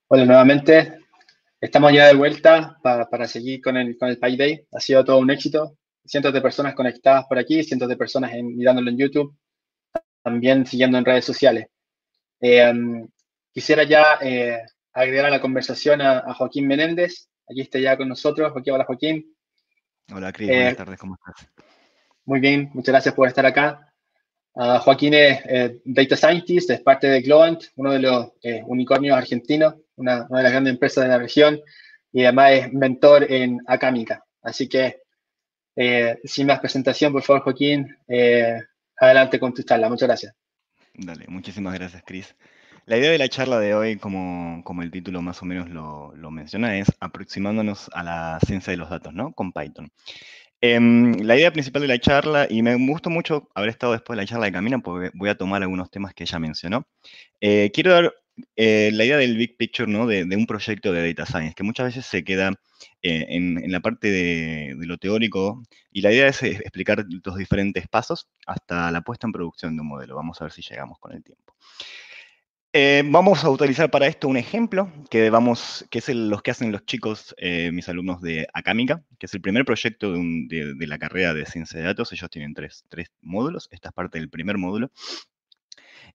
Hola nuevamente, estamos ya de vuelta para seguir con el Pi Day. Ha sido todo un éxito. Cientos de personas conectadas por aquí, cientos de personas mirándolo en YouTube, también siguiendo en redes sociales. Quisiera ya agregar a la conversación a Joaquín Menéndez. Aquí está ya con nosotros. Joaquín, hola Joaquín. Hola Cris, buenas Eh, tardes, ¿cómo estás? Muy bien, muchas gracias por estar acá. Joaquín es Data Scientist, es parte de Globant, uno de los unicornios argentinos, una de las grandes empresas de la región, y además es mentor en Acámica. Así que, sin más presentación, por favor, Joaquín, adelante con tu charla. Muchas gracias. Dale, muchísimas gracias Cris. La idea de la charla de hoy, como el título más o menos lo menciona, es aproximándonos a la ciencia de los datos, ¿no? Con Python. La idea principal de la charla, y me gustó mucho haber estado después de la charla de Camila, porque voy a tomar algunos temas que ella mencionó. Quiero dar la idea del big picture, ¿no? De un proyecto de data science, que muchas veces se queda en la parte de lo teórico, y la idea es explicar los diferentes pasos hasta la puesta en producción de un modelo. Vamos a ver si llegamos con el tiempo. Vamos a utilizar para esto un ejemplo que es los que hacen los chicos, mis alumnos de Acámica, que es el primer proyecto de la carrera de ciencia de datos. Ellos tienen tres módulos, esta es parte del primer módulo.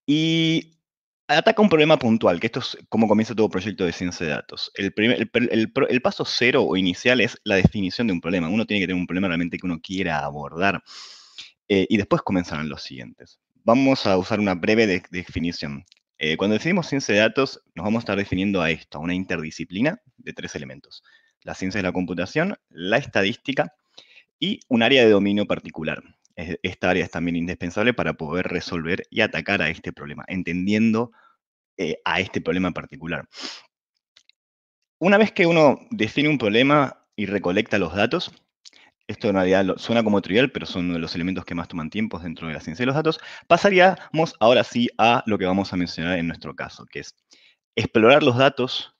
Y ataca un problema puntual, que esto es cómo comienza todo proyecto de ciencia de datos. El paso cero o inicial es la definición de un problema. Uno tiene que tener un problema realmente que uno quiera abordar. Y después comenzarán los siguientes. Vamos a usar una breve definición. Cuando decidimos ciencia de datos, nos vamos a estar definiendo a esto, a una interdisciplina de tres elementos. La ciencia de la computación, la estadística y un área de dominio particular. Esta área es también indispensable para poder resolver y atacar a este problema, entendiendo a este problema particular. Una vez que uno define un problema y recolecta los datos, esto en realidad suena como trivial, pero son uno de los elementos que más toman tiempo dentro de la ciencia de los datos, pasaríamos ahora sí a lo que vamos a mencionar en nuestro caso, que es explorar los datos,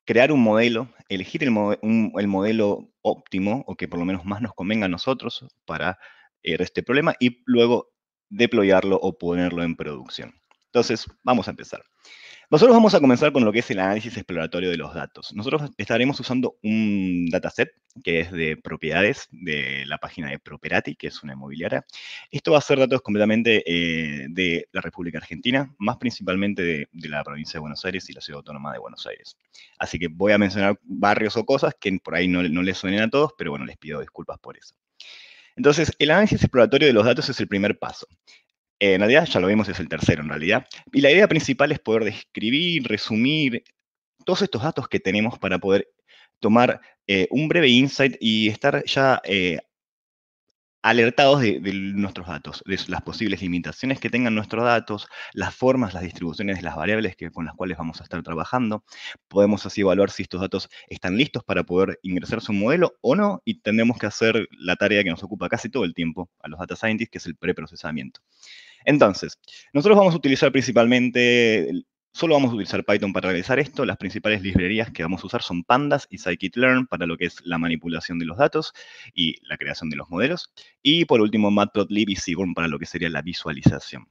crear un modelo, elegir el modelo óptimo o que por lo menos más nos convenga a nosotros para este problema y luego deployarlo o ponerlo en producción. Entonces, vamos a empezar. Nosotros vamos a comenzar con lo que es el análisis exploratorio de los datos. Nosotros estaremos usando un dataset que es de propiedades de la página de Properati, que es una inmobiliaria. Esto va a ser datos completamente de la República Argentina, más principalmente de la provincia de Buenos Aires y la ciudad autónoma de Buenos Aires. Así que voy a mencionar barrios o cosas que por ahí no les suenen a todos, pero bueno, les pido disculpas por eso. Entonces, el análisis exploratorio de los datos es el primer paso. En realidad, ya lo vimos, es el tercero en realidad. Y la idea principal es poder describir, resumir todos estos datos que tenemos para poder tomar un breve insight y estar ya alertados de nuestros datos, de las posibles limitaciones que tengan nuestros datos, las formas, las distribuciones de las variables con las cuales vamos a estar trabajando. Podemos así evaluar si estos datos están listos para poder ingresarse a un modelo o no, y tendremos que hacer la tarea que nos ocupa casi todo el tiempo a los data scientists, que es el preprocesamiento. Entonces, nosotros vamos a utilizar principalmente, solo vamos a utilizar Python para realizar esto. Las principales librerías que vamos a usar son Pandas y Scikit-learn para lo que es la manipulación de los datos y la creación de los modelos. Y por último, Matplotlib y Seaborn para lo que sería la visualización.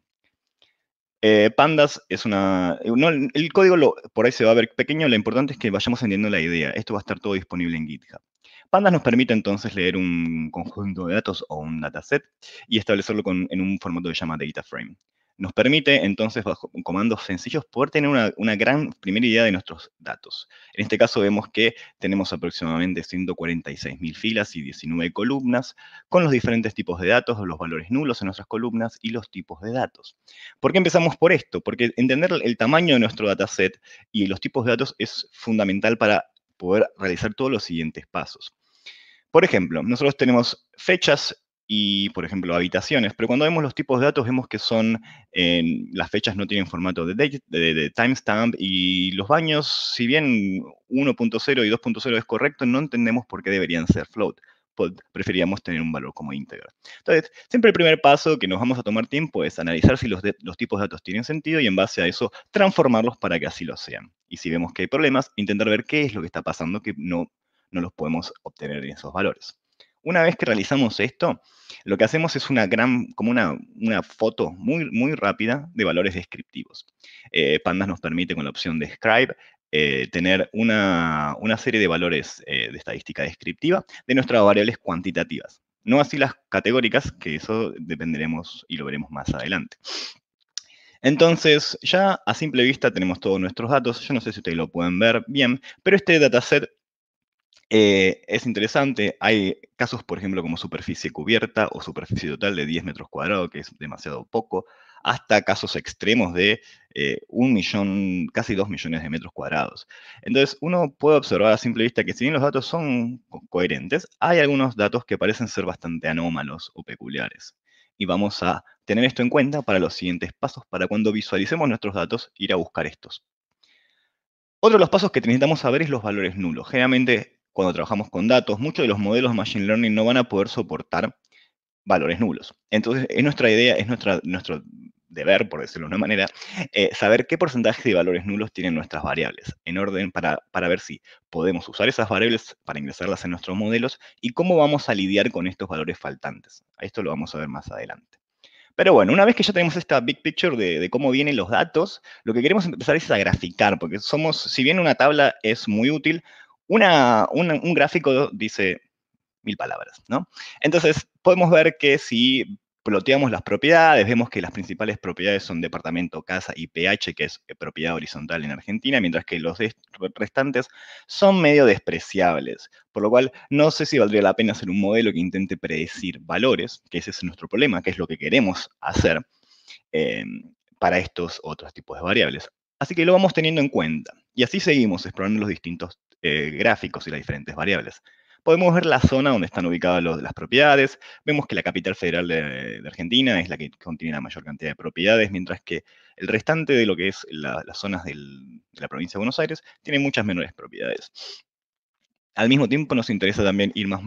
Pandas es el código por ahí se va a ver pequeño, lo importante es que vayamos entendiendo la idea. Esto va a estar todo disponible en GitHub. Pandas nos permite entonces leer un conjunto de datos o un dataset y establecerlo en un formato que se llama data frame. Nos permite entonces, bajo comandos sencillos, poder tener una gran primera idea de nuestros datos. En este caso vemos que tenemos aproximadamente 146.000 filas y 19 columnas, con los diferentes tipos de datos, los valores nulos en nuestras columnas y los tipos de datos. ¿Por qué empezamos por esto? Porque entender el tamaño de nuestro dataset y los tipos de datos es fundamental para poder realizar todos los siguientes pasos. Por ejemplo, nosotros tenemos fechas y, por ejemplo, habitaciones, pero cuando vemos los tipos de datos vemos que las fechas no tienen formato de timestamp, y los baños, si bien 1.0 y 2.0 es correcto, no entendemos por qué deberían ser float. Preferiríamos tener un valor como íntegro. Entonces, siempre el primer paso que nos vamos a tomar tiempo es analizar si los tipos de datos tienen sentido y en base a eso transformarlos para que así lo sean. Y si vemos que hay problemas, intentar ver qué es lo que está pasando que no los podemos obtener en esos valores. Una vez que realizamos esto, lo que hacemos es como una foto muy rápida de valores descriptivos. Pandas nos permite con la opción de Scribe tener una serie de valores de estadística descriptiva de nuestras variables cuantitativas. No así las categóricas, que eso dependeremos y lo veremos más adelante. Entonces, ya a simple vista tenemos todos nuestros datos. Yo no sé si ustedes lo pueden ver bien, pero este dataset es interesante. Hay casos, por ejemplo, como superficie cubierta o superficie total de 10 metros cuadrados, que es demasiado poco, hasta casos extremos de 1 millón, casi 2 millones de metros cuadrados. Entonces, uno puede observar a simple vista que si bien los datos son coherentes, hay algunos datos que parecen ser bastante anómalos o peculiares. Y vamos a tener esto en cuenta para los siguientes pasos, para cuando visualicemos nuestros datos, ir a buscar estos. Otro de los pasos que necesitamos saber es los valores nulos. Generalmente, cuando trabajamos con datos, muchos de los modelos de Machine Learning no van a poder soportar valores nulos. Entonces, es nuestra idea, es nuestro deber, por decirlo de una manera, saber qué porcentaje de valores nulos tienen nuestras variables, en orden para ver si podemos usar esas variables para ingresarlas en nuestros modelos y cómo vamos a lidiar con estos valores faltantes. Esto lo vamos a ver más adelante. Pero bueno, una vez que ya tenemos esta big picture de cómo vienen los datos, lo que queremos empezar es a graficar, porque si bien una tabla es muy útil, un gráfico dice 1000 palabras, ¿no? Entonces, podemos ver que si ploteamos las propiedades, vemos que las principales propiedades son departamento, casa y pH, que es propiedad horizontal en Argentina, mientras que los restantes son medio despreciables. Por lo cual, no sé si valdría la pena hacer un modelo que intente predecir valores, que ese es nuestro problema, que es lo que queremos hacer eh, para estos otros tipos de variables. Así que lo vamos teniendo en cuenta. Y así seguimos explorando los distintos gráficos y las diferentes variables. Podemos ver la zona donde están ubicadas las propiedades. Vemos que la capital federal de Argentina es la que contiene la mayor cantidad de propiedades, mientras que el restante de lo que es las zonas de la provincia de Buenos Aires tiene muchas menores propiedades. Al mismo tiempo nos interesa también ir más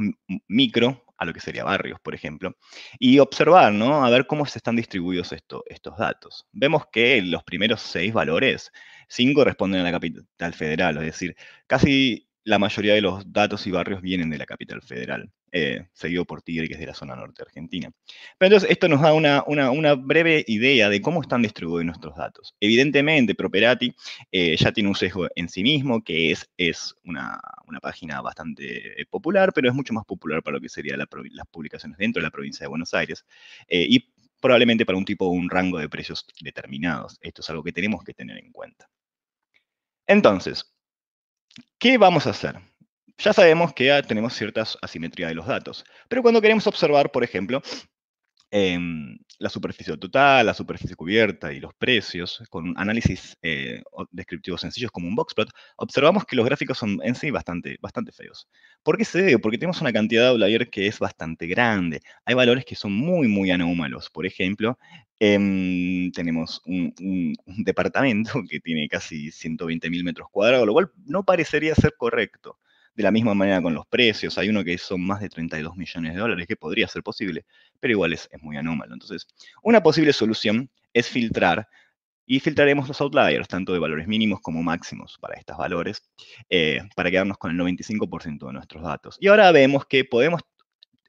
micro, a lo que sería barrios, por ejemplo, y observar, ¿no? A ver cómo se están distribuidos estos datos. Vemos que los primeros 6 valores, 5 responden a la capital federal, es decir, casi la mayoría de los datos y barrios vienen de la capital federal, seguido por Tigre, que es de la zona norte de Argentina. Pero entonces esto nos da una breve idea de cómo están distribuidos nuestros datos. Evidentemente, Properati ya tiene un sesgo en sí mismo, que es una página bastante popular, pero es mucho más popular para lo que serían las publicaciones dentro de la provincia de Buenos Aires, y probablemente para un rango de precios determinados. Esto es algo que tenemos que tener en cuenta. Entonces, ¿qué vamos a hacer? Ya sabemos que tenemos cierta asimetría de los datos, pero cuando queremos observar, por ejemplo, la superficie total, la superficie cubierta y los precios, con un análisis descriptivos sencillos como un boxplot, observamos que los gráficos son en sí bastante feos. ¿Por qué se debe? Porque tenemos una cantidad de outlier que es bastante grande. Hay valores que son muy anómalos. Por ejemplo, tenemos un departamento que tiene casi 120.000 metros cuadrados, lo cual no parecería ser correcto. De la misma manera con los precios, hay uno que son más de 32 millones de dólares, que podría ser posible, pero igual es muy anómalo. Entonces, una posible solución es filtrar, y filtraremos los outliers, tanto de valores mínimos como máximos para estos valores, para quedarnos con el 95% de nuestros datos. Y ahora vemos que podemos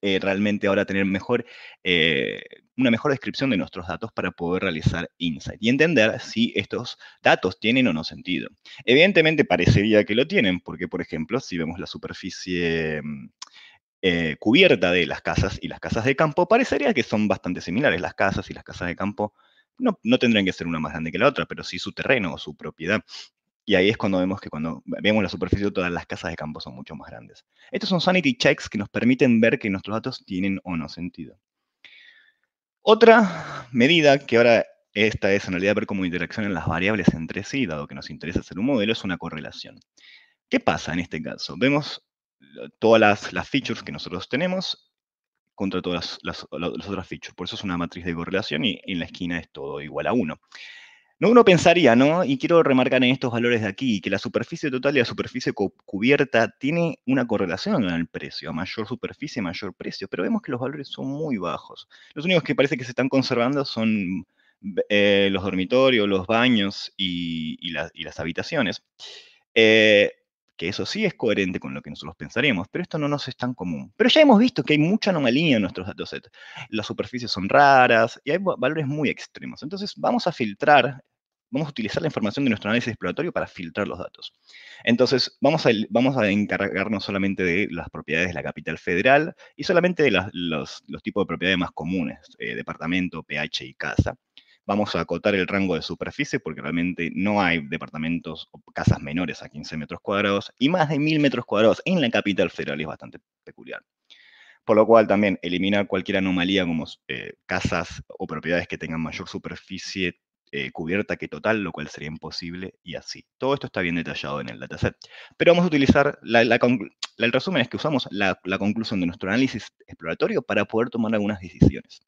realmente ahora tener una mejor descripción de nuestros datos para poder realizar insight y entender si estos datos tienen o no sentido. Evidentemente parecería que lo tienen, porque por ejemplo, si vemos la superficie cubierta de las casas y las casas de campo, parecería que son bastante similares. Las casas y las casas de campo no tendrían que ser una más grande que la otra, pero sí su terreno o su propiedad. Y ahí es cuando vemos que cuando vemos la superficie, todas las casas de campo son mucho más grandes. Estos son sanity checks que nos permiten ver que nuestros datos tienen o no sentido. Otra medida que ahora esta es en realidad ver cómo interaccionan las variables entre sí, dado que nos interesa hacer un modelo, es una correlación. ¿Qué pasa en este caso? Vemos todas las features que nosotros tenemos contra todas las otras features. Por eso es una matriz de correlación y en la esquina es todo igual a 1. No, uno pensaría, ¿no? Y quiero remarcar en estos valores de aquí, que la superficie total y la superficie cubierta tiene una correlación con el precio. A mayor superficie, mayor precio. Pero vemos que los valores son muy bajos. Los únicos que parece que se están conservando son los dormitorios, los baños y las habitaciones. Que eso sí es coherente con lo que nosotros pensaríamos, pero esto no nos es tan común. Pero ya hemos visto que hay mucha anomalía en nuestros datasets. Las superficies son raras y hay valores muy extremos. Entonces vamos a filtrar vamos a utilizar la información de nuestro análisis exploratorio para filtrar los datos. Entonces, vamos a encargarnos solamente de las propiedades de la capital federal y solamente de los tipos de propiedades más comunes, departamento, PH y casa. Vamos a acotar el rango de superficie porque realmente no hay departamentos o casas menores a 15 metros cuadrados y más de 1000 metros cuadrados en la capital federal es bastante peculiar. Por lo cual también eliminar cualquier anomalía como casas o propiedades que tengan mayor superficie cubierta que total, lo cual sería imposible y así. Todo esto está bien detallado en el dataset. Pero vamos a utilizar, el resumen es que usamos la conclusión de nuestro análisis exploratorio para poder tomar algunas decisiones.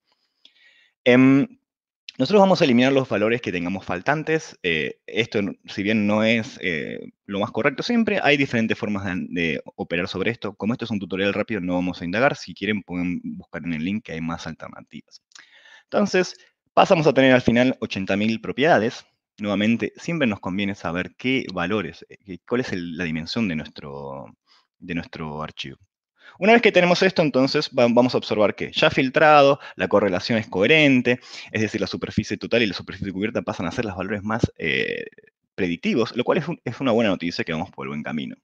Nosotros vamos a eliminar los valores que tengamos faltantes. Esto, si bien no es lo más correcto siempre, hay diferentes formas de operar sobre esto. Como esto es un tutorial rápido, no vamos a indagar. Si quieren, pueden buscar en el link que hay más alternativas. Entonces, pasamos a tener al final 80.000 propiedades. Nuevamente, siempre nos conviene saber qué valores, cuál es la dimensión de nuestro archivo. Una vez que tenemos esto, entonces vamos a observar que ya filtrado, la correlación es coherente, es decir, la superficie total y la superficie cubierta pasan a ser los valores más predictivos, lo cual es una buena noticia que vamos por el buen camino.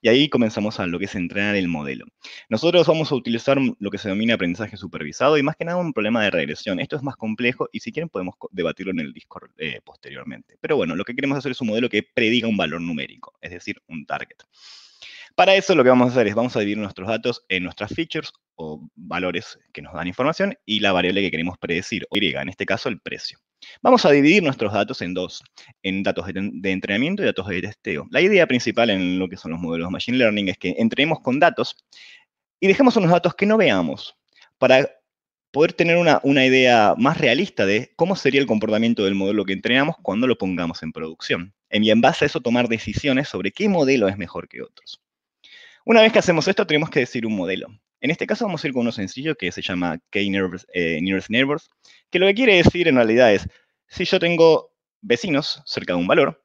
Y ahí comenzamos a lo que es entrenar el modelo. Nosotros vamos a utilizar lo que se denomina aprendizaje supervisado y más que nada un problema de regresión. Esto es más complejo y si quieren podemos debatirlo en el Discord posteriormente. Pero bueno, lo que queremos hacer es un modelo que prediga un valor numérico, es decir, un target. Para eso lo que vamos a hacer es, vamos a dividir nuestros datos en nuestras features o valores que nos dan información y la variable que queremos predecir, o Y, en este caso el precio. Vamos a dividir nuestros datos en dos, en datos de entrenamiento y datos de testeo. La idea principal en lo que son los modelos de Machine Learning es que entrenemos con datos y dejemos unos datos que no veamos para poder tener una idea más realista de cómo sería el comportamiento del modelo que entrenamos cuando lo pongamos en producción. Y en base a eso tomar decisiones sobre qué modelo es mejor que otros. Una vez que hacemos esto, tenemos que decir un modelo. En este caso vamos a ir con uno sencillo que se llama K-Nearest Neighbors, que lo que quiere decir en realidad es, si yo tengo vecinos cerca de un valor,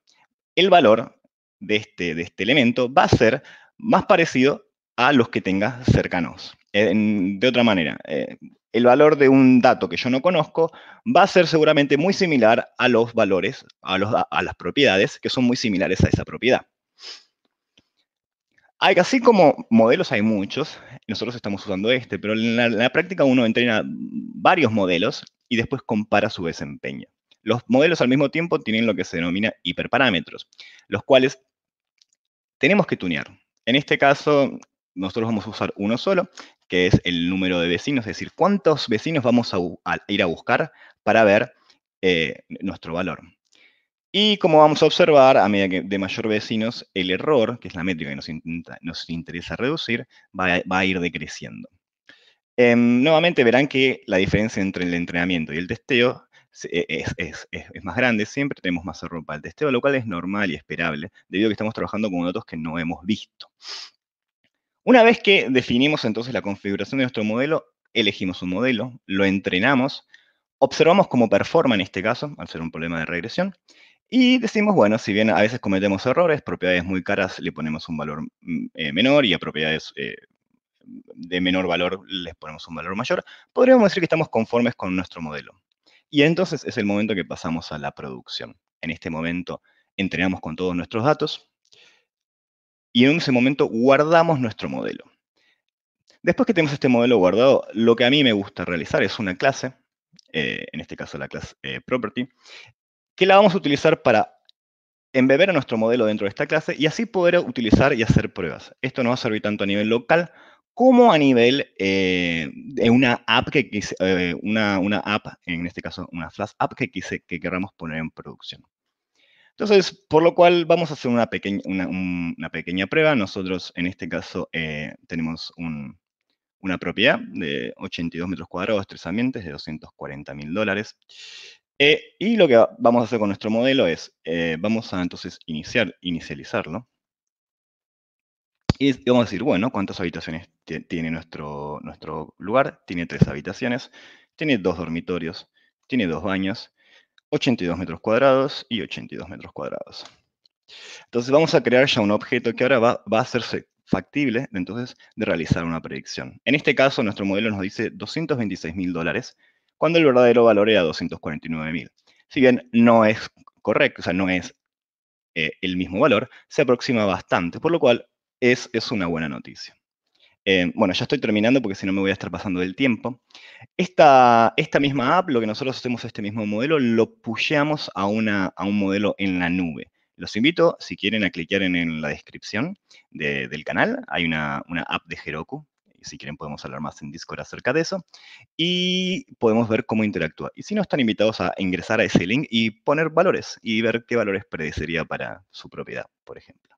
el valor de este elemento va a ser más parecido a los que tenga cercanos. De otra manera, el valor de un dato que yo no conozco va a ser seguramente muy similar a los valores, a las propiedades que son muy similares a esa propiedad. Así como modelos hay muchos, nosotros estamos usando pero en la práctica uno entrena varios modelos y después compara su desempeño. Los modelos al mismo tiempo tienen lo que se denomina hiperparámetros, los cuales tenemos que tunear. En este caso, nosotros vamos a usar uno solo, que es el número de vecinos, es decir, cuántos vecinos vamos a ir a buscar para ver nuestro valor. Y como vamos a observar, a medida que de mayor vecinos, el error, que es la métrica que nos interesa reducir, va a ir decreciendo. Nuevamente verán que la diferencia entre el entrenamiento y el testeo es más grande. Siempre tenemos más error para el testeo, lo cual es normal y esperable, debido a que estamos trabajando con datos que no hemos visto. Una vez que definimos entonces la configuración de nuestro modelo, elegimos un modelo, lo entrenamos, observamos cómo performa en este caso, al ser un problema de regresión, y decimos, bueno, si bien a veces cometemos errores, propiedades muy caras le ponemos un valor menor y a propiedades de menor valor les ponemos un valor mayor, podríamos decir que estamos conformes con nuestro modelo. Y entonces es el momento que pasamos a la producción. En este momento entrenamos con todos nuestros datos y en ese momento guardamos nuestro modelo. Después que tenemos este modelo guardado, lo que a mí me gusta realizar es una clase, en este caso la clase property, que la vamos a utilizar para embeber a nuestro modelo dentro de esta clase y así poder utilizar y hacer pruebas. Esto nos va a servir tanto a nivel local como a nivel de una app una app, en este caso una Flash app que queramos poner en producción. Entonces, por lo cual vamos a hacer una pequeña prueba. Nosotros en este caso tenemos una propiedad de 82 metros cuadrados, 3 ambientes de $240.000. Y lo que vamos a hacer con nuestro modelo es, vamos a entonces inicializarlo. Y vamos a decir, bueno, ¿cuántas habitaciones tiene nuestro lugar? Tiene 3 habitaciones, tiene 2 dormitorios, tiene 2 baños, 82 metros cuadrados y 82 metros cuadrados. Entonces vamos a crear ya un objeto que ahora va a hacerse factible entonces de realizar una predicción. En este caso, nuestro modelo nos dice $226.000, cuando el verdadero valor era $249.000. Si bien no es correcto, o sea, no es el mismo valor, se aproxima bastante, por lo cual es una buena noticia. Bueno, ya estoy terminando porque si no me voy a estar pasando del tiempo. Esta misma app, lo que nosotros hacemos, este mismo modelo, lo pusheamos a un modelo en la nube. Los invito, si quieren, a cliquear en la descripción del canal. Hay una app de Heroku. Si quieren podemos hablar más en Discord acerca de eso. Y podemos ver cómo interactúa. Y si no, están invitados a ingresar a ese link y poner valores y ver qué valores predecería para su propiedad, por ejemplo.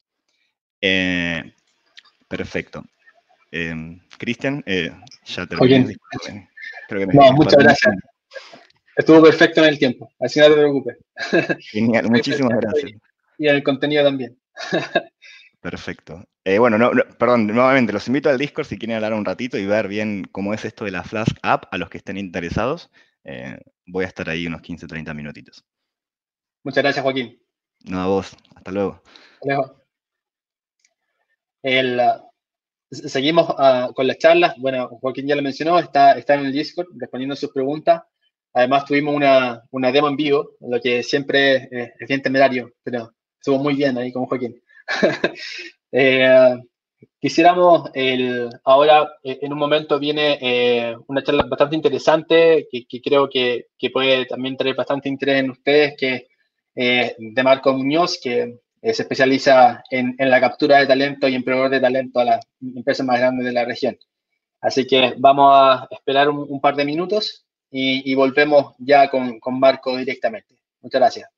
Perfecto. Cristian, ya terminé. Joaquín, Creo que me no, muchas gracias. mucho. Estuvo perfecto en el tiempo, así no te preocupes. Genial, muchísimas gracias. Y en el contenido también. Perfecto. Bueno, perdón, nuevamente, los invito al Discord si quieren hablar un ratito y ver bien cómo es esto de la Flask App a los que estén interesados. Voy a estar ahí unos 15, 30 minutitos. Muchas gracias, Joaquín. No, a vos. Hasta luego. Seguimos con las charlas. Bueno, Joaquín ya lo mencionó, está en el Discord respondiendo sus preguntas. Además, tuvimos una demo en vivo, lo que siempre es bien temerario, pero estuvo muy bien ahí con Joaquín. Quisiéramos, ahora en un momento viene una charla bastante interesante que creo que puede también traer bastante interés en ustedes, que de Marco Muñoz, que se especializa en la captura de talento y en proveer de talento a las empresas más grandes de la región. Así que vamos a esperar un par de minutos y volvemos ya con Marco directamente. Muchas gracias.